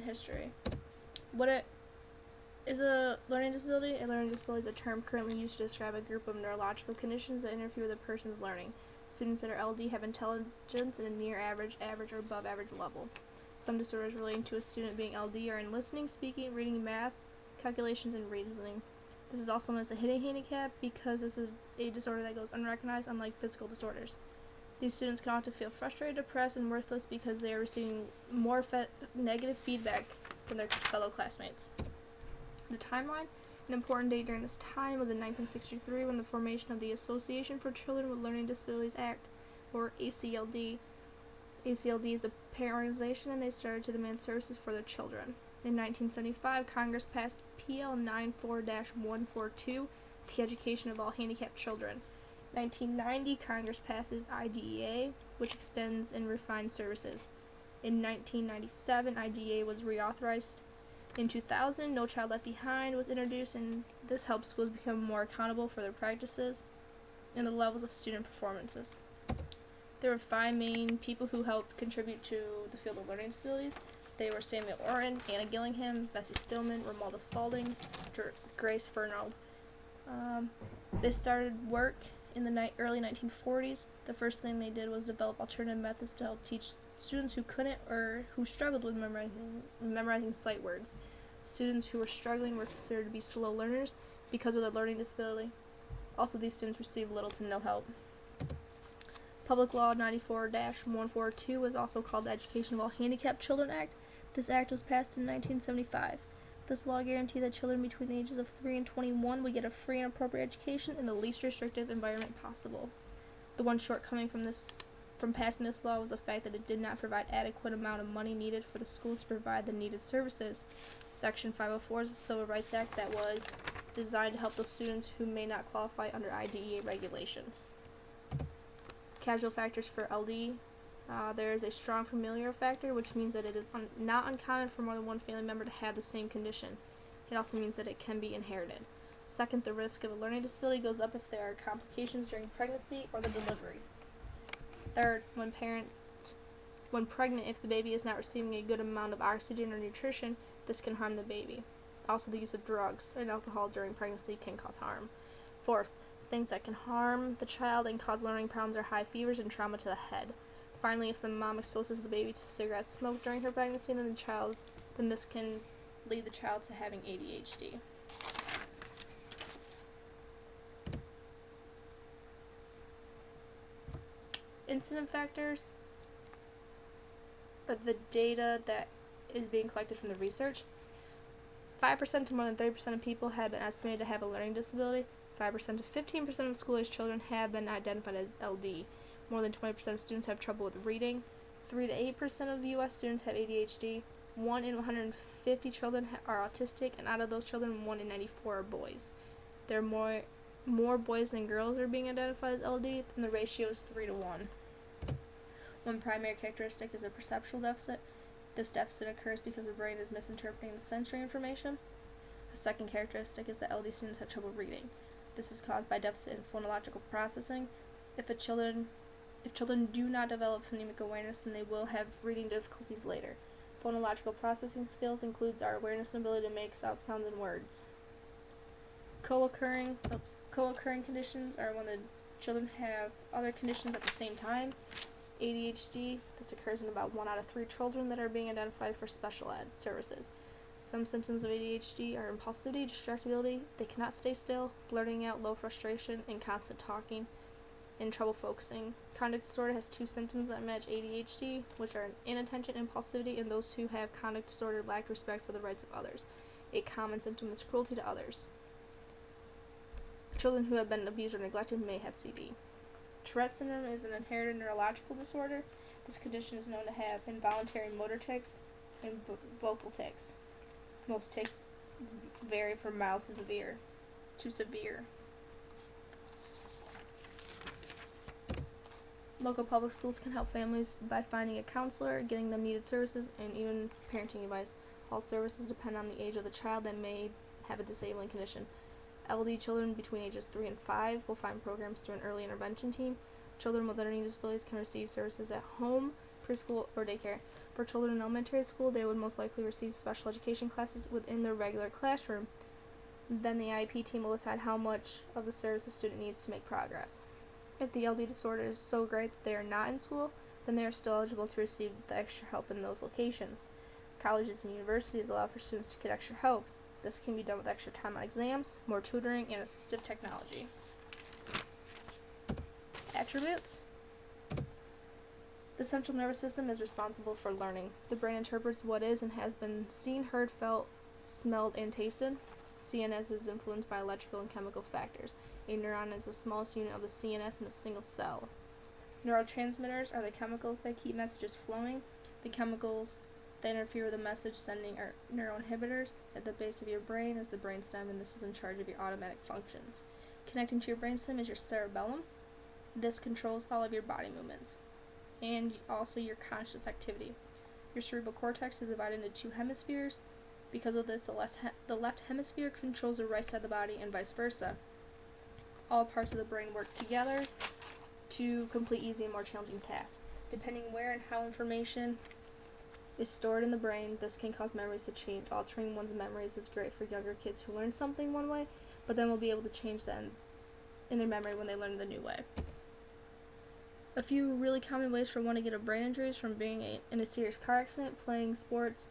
history. What is a learning disability? A learning disability is a term currently used to describe a group of neurological conditions that interfere with a person's learning. Students that are LD have intelligence in a near average, average, or above average level. Some disorders relating to a student being LD are in listening, speaking, reading, math, calculations, and reasoning. This is also known as a hidden handicap because this is a disorder that goes unrecognized, unlike physical disorders. These students can often feel frustrated, depressed, and worthless because they are receiving more negative feedback from their fellow classmates. The timeline: an important date during this time was in 1963 when the formation of the Association for Children with Learning Disabilities Act, or ACLD. ACLD is the parent organization, and they started to demand services for their children. In 1975, Congress passed PL 94-142, the Education of All Handicapped Children. 1990, Congress passes IDEA, which extends and refines services. In 1997, IDEA was reauthorized. In 2000, No Child Left Behind was introduced, and this helps schools become more accountable for their practices and the levels of student performances. There were 5 main people who helped contribute to the field of learning disabilities. They were Samuel Orton, Anna Gillingham, Bessie Stillman, Romalda Spalding, Grace Fernald. They started work in the early 1940s. The first thing they did was develop alternative methods to help teach students who couldn't or who struggled with memorizing sight words. Students who were struggling were considered to be slow learners because of their learning disability. Also, these students received little to no help. Public Law 94-142 was also called the Education of All Handicapped Children Act. This act was passed in 1975. This law guaranteed that children between the ages of 3 and 21 would get a free and appropriate education in the least restrictive environment possible. The one shortcoming from passing this law was the fact that it did not provide adequate amount of money needed for the schools to provide the needed services. Section 504 is the Civil Rights Act that was designed to help those students who may not qualify under IDEA regulations. Casual factors for LD. There is a strong familial factor, which means that it is not uncommon for more than one family member to have the same condition. It also means that it can be inherited. Second, the risk of a learning disability goes up if there are complications during pregnancy or the delivery. Third, when pregnant, if the baby is not receiving a good amount of oxygen or nutrition, this can harm the baby. Also, the use of drugs and alcohol during pregnancy can cause harm. Fourth, things that can harm the child and cause learning problems are high fevers and trauma to the head. Finally, if the mom exposes the baby to cigarette smoke during her pregnancy, then this can lead the child to having ADHD. Incident factors are the data that is being collected from the research. 5% to more than 30% of people have been estimated to have a learning disability. 5% to 15% of school-age children have been identified as LD. More than 20% of students have trouble with reading. 3 to 8% of U.S. students have ADHD. 1 in 150 children are autistic, and out of those children, 1 in 94 are boys. There are more boys than girls are being identified as LD, and the ratio is 3 to 1. One primary characteristic is a perceptual deficit. This deficit occurs because the brain is misinterpreting the sensory information. A second characteristic is that LD students have trouble reading. This is caused by deficit in phonological processing. If children do not develop phonemic awareness, then they will have reading difficulties later. Phonological processing skills includes our awareness and ability to make sounds in words. Co-occurring conditions are when the children have other conditions at the same time. ADHD, this occurs in about 1 out of 3 children that are being identified for special ed services. Some symptoms of ADHD are impulsivity, distractibility, they cannot stay still, blurting out, low frustration, and constant talking, and trouble focusing. Conduct disorder has 2 symptoms that match ADHD, which are inattention, impulsivity, and those who have conduct disorder lack respect for the rights of others. A common symptom is cruelty to others. Children who have been abused or neglected may have CD. Tourette syndrome is an inherited neurological disorder. This condition is known to have involuntary motor tics and vocal tics. Most tics vary from mild to severe. Local public schools can help families by finding a counselor, getting them needed services, and even parenting advice. All services depend on the age of the child that may have a disabling condition. LD children between ages 3 and 5 will find programs through an early intervention team. Children with learning disabilities can receive services at home, preschool, or daycare. For children in elementary school, they would most likely receive special education classes within their regular classroom. Then the IEP team will decide how much of the service the student needs to make progress. If the LD disorder is so great that they are not in school, then they are still eligible to receive the extra help in those locations. Colleges and universities allow for students to get extra help. This can be done with extra time on exams, more tutoring, and assistive technology. Attributes. The central nervous system is responsible for learning. The brain interprets what is and has been seen, heard, felt, smelled, and tasted. CNS is influenced by electrical and chemical factors. A neuron is the smallest unit of the CNS in a single cell. Neurotransmitters are the chemicals that keep messages flowing. The chemicals that interfere with the message sending are neuroinhibitors. At the base of your brain is the brainstem, and this is in charge of your automatic functions. Connecting to your brainstem is your cerebellum. This controls all of your body movements and also your conscious activity. Your cerebral cortex is divided into two hemispheres. Because of this, the left hemisphere controls the right side of the body and vice versa. All parts of the brain work together to complete easy and more challenging tasks. Depending where and how information is stored in the brain, this can cause memories to change. Altering one's memories is great for younger kids who learn something one way, but then will be able to change that in their memory when they learn the new way. A few really common ways for one to get a brain injury is from being in a serious car accident, playing sports,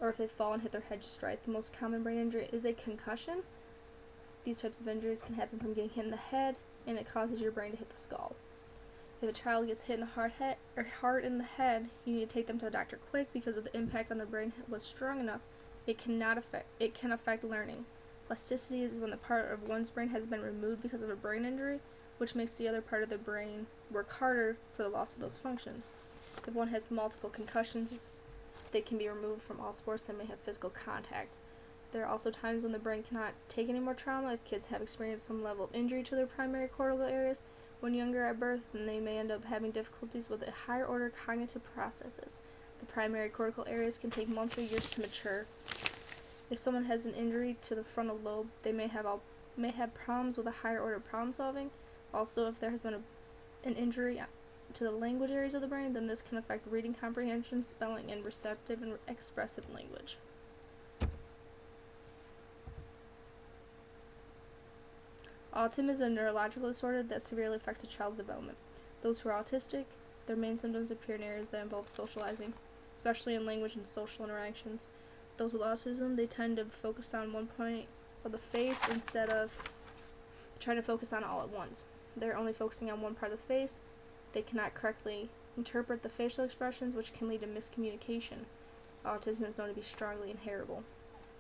or if they fall and hit their head just right. The most common brain injury is a concussion. These types of injuries can happen from getting hit in the head, and it causes your brain to hit the skull. If a child gets hit in the hard in the head, you need to take them to a doctor quick because if the impact on the brain was strong enough, it can affect learning. Plasticity is when the part of one's brain has been removed because of a brain injury, which makes the other part of the brain work harder for the loss of those functions. If one has multiple concussions, they can be removed from all sports that may have physical contact. There are also times when the brain cannot take any more trauma. If kids have experienced some level of injury to their primary cortical areas when younger at birth, then they may end up having difficulties with the higher order cognitive processes. The primary cortical areas can take months or years to mature. If someone has an injury to the frontal lobe, they may have problems with a higher order problem solving. Also, if there has been an injury to the language areas of the brain, then this can affect reading comprehension, spelling, and receptive and expressive language. Autism is a neurological disorder that severely affects a child's development. Those who are autistic, their main symptoms appear in areas that involve socializing, especially in language and social interactions. Those with autism, they tend to focus on one point of the face instead of trying to focus on it all at once. They're only focusing on one part of the face. They cannot correctly interpret the facial expressions, which can lead to miscommunication. Autism is known to be strongly inheritable.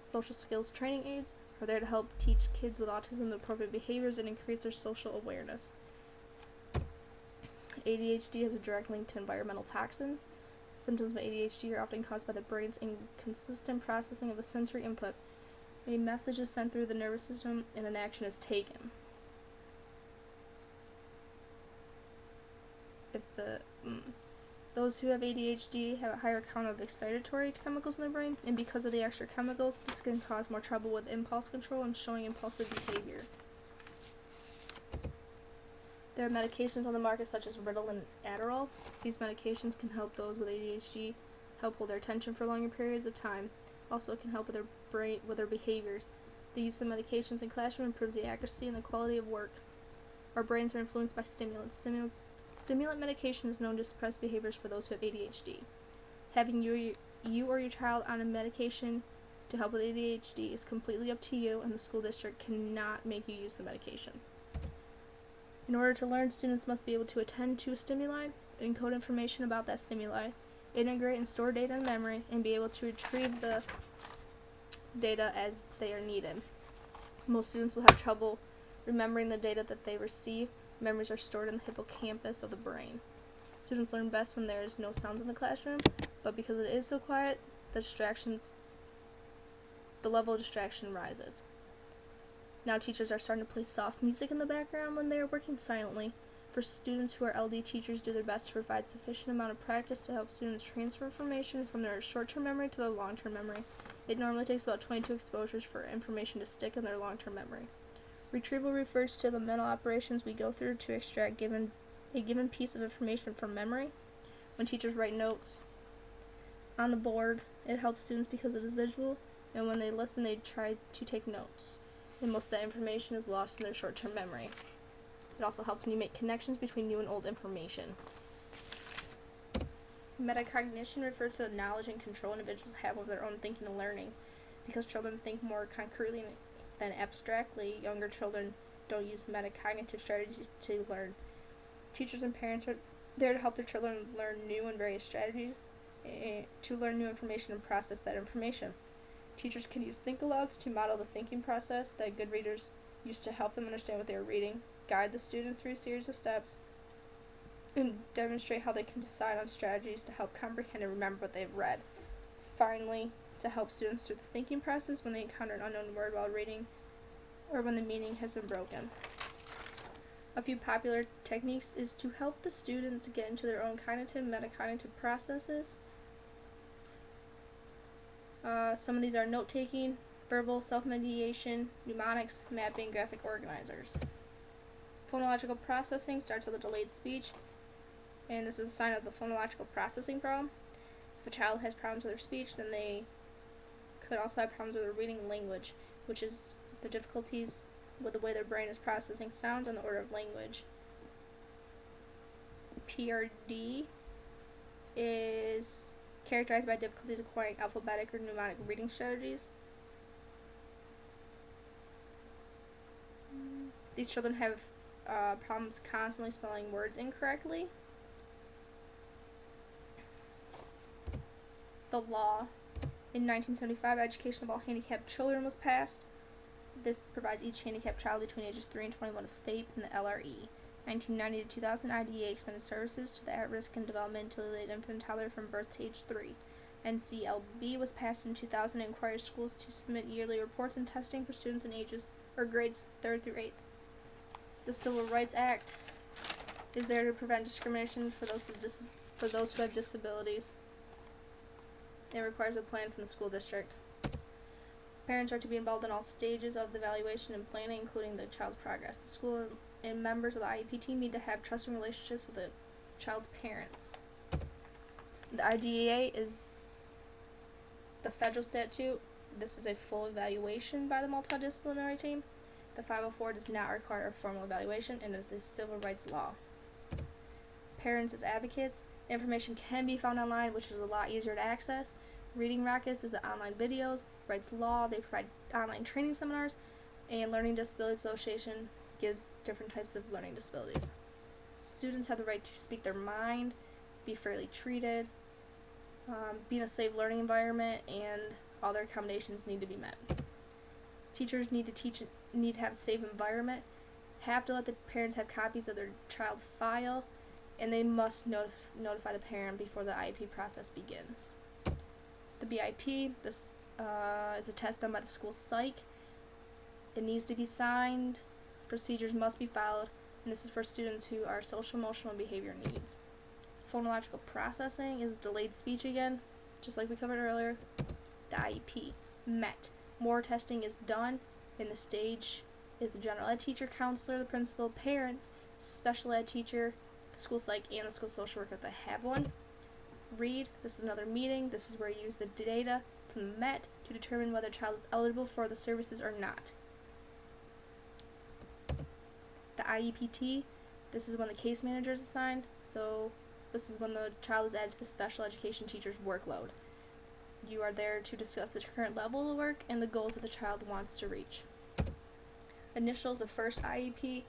Social skills training aids are there to help teach kids with autism the appropriate behaviors and increase their social awareness. ADHD has a direct link to environmental toxins. Symptoms of ADHD are often caused by the brain's inconsistent processing of a sensory input. A message is sent through the nervous system and an action is taken. Those who have ADHD have a higher count of excitatory chemicals in their brain, and because of the extra chemicals, this can cause more trouble with impulse control and showing impulsive behavior. There are medications on the market such as Ritalin and Adderall. These medications can help those with ADHD help hold their attention for longer periods of time. Also, it can help with their behaviors. The use of medications in classroom improves the accuracy and the quality of work. Our brains are influenced by stimulants. Stimulant medication is known to suppress behaviors for those who have ADHD. Having you or your child on a medication to help with ADHD is completely up to you, and the school district cannot make you use the medication. In order to learn, students must be able to attend to a stimuli, encode information about that stimuli, integrate and store data in memory, and be able to retrieve the data as they are needed. Most students will have trouble remembering the data that they receive. Memories are stored in the hippocampus of the brain. Students learn best when there is no sounds in the classroom, but because it is so quiet, the level of distraction rises. Now teachers are starting to play soft music in the background when they are working silently. For students who are LD, teachers do their best to provide sufficient amount of practice to help students transfer information from their short-term memory to their long-term memory. It normally takes about 22 exposures for information to stick in their long-term memory. Retrieval refers to the mental operations we go through to extract a given piece of information from memory. When teachers write notes, on the board. It helps students because it is visual, and when they listen, they try to take notes. And most of that information is lost in their short-term memory. It also helps when you make connections between new and old information. Metacognition refers to the knowledge and control individuals have over their own thinking and learning. Because children think more concretely than abstractly, younger children don't use metacognitive strategies to learn. Teachers and parents are there to help their children learn new and various strategies to learn new information and process that information. Teachers can use think-alouds to model the thinking process that good readers use to help them understand what they are reading, guide the students through a series of steps, and demonstrate how they can decide on strategies to help comprehend and remember what they've read. Finally, to help students through the thinking process when they encounter an unknown word while reading or when the meaning has been broken. A few popular techniques is to help the students get into their own cognitive and metacognitive processes. Some of these are note-taking, verbal, self-mediation, mnemonics, mapping, graphic organizers. Phonological processing starts with a delayed speech, and this is a sign of the phonological processing problem. If a child has problems with their speech, then they could also have problems with their reading language, which is the difficulties with the way their brain is processing sounds in the order of language. PRD is characterized by difficulties acquiring alphabetic or mnemonic reading strategies. These children have problems constantly spelling words incorrectly. The law in 1975, Education of All Handicapped Children was passed. This provides each handicapped child between ages 3 and 21 with FAPE and the LRE. 1990 to 2000, IDEA extended services to the at-risk and developmentally delayed infant and toddler from birth to age 3. NCLB was passed in 2000 and requires schools to submit yearly reports and testing for students in ages or grades 3rd through 8th. The Civil Rights Act is there to prevent discrimination for those who have disabilities. It requires a plan from the school district. Parents are to be involved in all stages of the evaluation and planning, including the child's progress. The school and members of the IEP team need to have trusting relationships with the child's parents. The IDEA is the federal statute. This is a full evaluation by the multidisciplinary team. The 504 does not require a formal evaluation and is a civil rights law. Parents as advocates. Information can be found online, which is a lot easier to access. Reading Rockets is an online videos. Rights Law, they provide online training seminars. And Learning Disabilities Association gives different types of learning disabilities. Students have the right to speak their mind, be fairly treated, be in a safe learning environment, and all their accommodations need to be met. Teachers need to have a safe environment, have to let the parents have copies of their child's file, and they must notify the parent before the IEP process begins. The BIP, this is a test done by the school psych. It needs to be signed, procedures must be followed, and this is for students who are social, emotional, and behavior needs. Phonological processing is delayed speech again, just like we covered earlier. The IEP, MET. More testing is done, and the stage is the general ed teacher, counselor, the principal, parents, special ed teacher, the school psych, and the school social worker if they have one. READ, this is another meeting. This is where you use the data from the MET to determine whether a child is eligible for the services or not. The IEPT, this is when the case manager is assigned, so this is when the child is added to the special education teacher's workload. You are there to discuss the current level of work and the goals that the child wants to reach. Initials of first IEP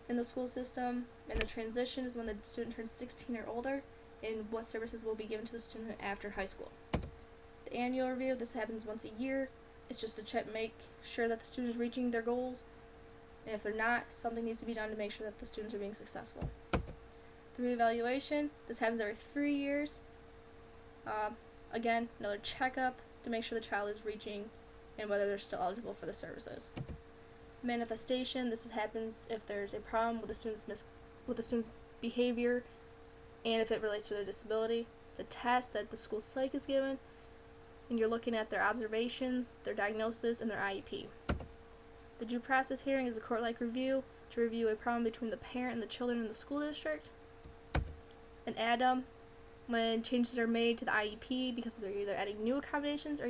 in the school system, and the transition is when the student turns 16 or older, and what services will be given to the student after high school. The annual review, this happens once a year. It's just to make sure that the student is reaching their goals, and if they're not, something needs to be done to make sure that the students are being successful. The reevaluation, this happens every 3 years. Again, another checkup to make sure the child is reaching and whether they're still eligible for the services. Manifestation, this happens if there's a problem with the student's behavior and if it relates to their disability. It's a test that the school psych is given, and you're looking at their observations, their diagnosis, and their IEP. The due process hearing is a court-like review to review a problem between the parent and the children in the school district. An ADDM when changes are made to the IEP because they're either adding new accommodations or